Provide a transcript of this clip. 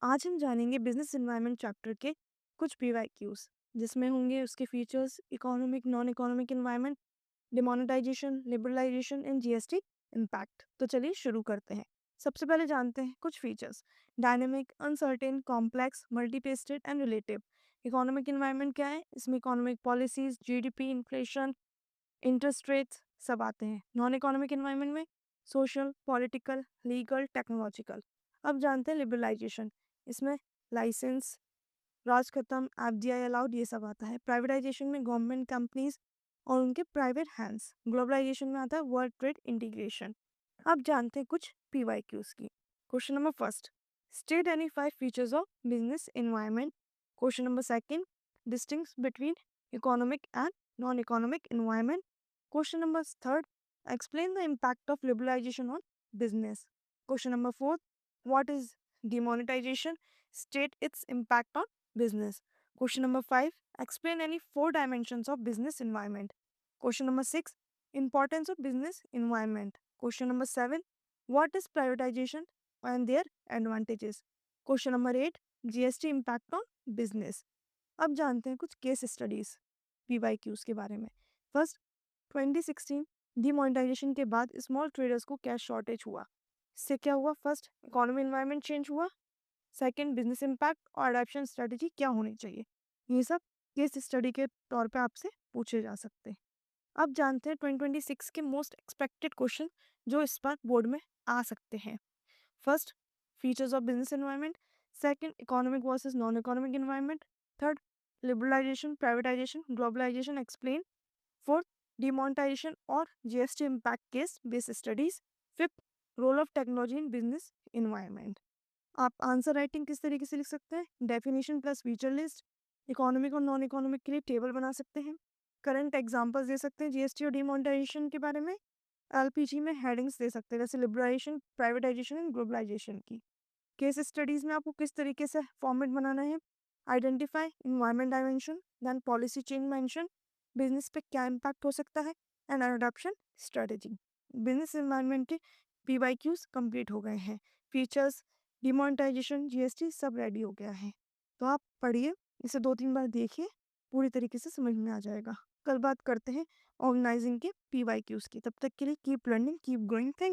आज हम जानेंगे बिजनेस एनवायरनमेंट चैप्टर के कुछ पीवाईक्यूज जिसमें होंगे उसके features, economic non economic environment, demonetisation, liberalisation and GST impact. तो चलिए शुरू करते हैं। सबसे पहले जानते हैं कुछ features. Dynamic, uncertain, complex, multifaceted and relative. Economic environment क्या है? इसमें economic policies, GDP, inflation, interest rates सब आते हैं। नॉन इकोनॉमिक एनवायरनमेंट में सोशल, पॉलिटिकल, लीगल, टेक्नोलॉजिकल। अब जानते हैं लिबरलाइजेशन। इसमें लाइसेंस, राज खत्म, एफडीआई अलाउड, ये सब आता है। प्राइवेटाइजेशन में गवर्नमेंट कंपनीज और उनके प्राइवेट हैंड्स। ग्लोबलाइजेशन में आता है वर्ल्ड ट्रेड इंटीग्रेशन। अब जानते हैं कुछ पीवाईक्यूज की। Question number first, state any 5 features of business environment. Question number second, distinguish between economic and non economic environment. Question number third, explain the impact of liberalization on business. Question number 4, what is demonetization? State its impact on business. Question number 5, explain any 4 dimensions of business environment. Question number 6, importance of business environment. Question number 7, what is privatization and their advantages. Question number 8, GST impact on business. अब जानते हैं कुछ case studies PYQs के बारे में। First, 2016 demonetisation के बाद small traders को कैश शॉर्टेज हुआ। इससे क्या हुआ? फर्स्ट, इकोनॉमी एनवायरनमेंट चेंज हुआ। सेकंड, बिजनेस इम्पैक्ट और अडॉप्शन स्ट्रेटजी क्या होनी चाहिए। ये सब केस स्टडी के तौर पे आपसे पूछे जा सकते हैं। अब जानते हैं 2026 के मोस्ट एक्सपेक्टेड क्वेश्चन जो इस बार बोर्ड में आ सकते हैं। First, features of business environment. Second, economic versus non economic environment. Third, liberalisation, privatisation, globalisation explain. Fourth, demonetisation और GST impact case base studies. Fifth, role of technology in business environment. आप answer writing किस तरीके से लिख सकते हैं? Definition plus feature list. Economic और non economic के लिए टेबल बना सकते हैं। करंट एग्जांपल्स दे सकते हैं जीएसटी और डिमोनेटाइजेशन के बारे में। एलपीजी में हेडिंग्स दे सकते हैं जैसे लिबरलाइजेशन, प्राइवेटाइजेशन एंड ग्लोबलाइजेशन की। केस स्टडीज में आपको किस तरीके से फॉर्मेट बनाना है? Identify environment dimension, then policy change mention, business पे क्या इम्पैक्ट हो सकता है, and adoption strategy. Business environment के पीवाईक्यूज कंप्लीट हो गए हैं। फीचर्स, डिमोनेटाइजेशन, जीएसटी सब रेडी हो गया है। तो आप पढ़िए, इसे 2-3 बार देखिए, पूरी तरीके से समझ में आ जाएगा। कल बात करते हैं ऑर्गेनाइजिंग के पीवाईक्यूज की। तब तक के लिए keep learning, keep growing. Thank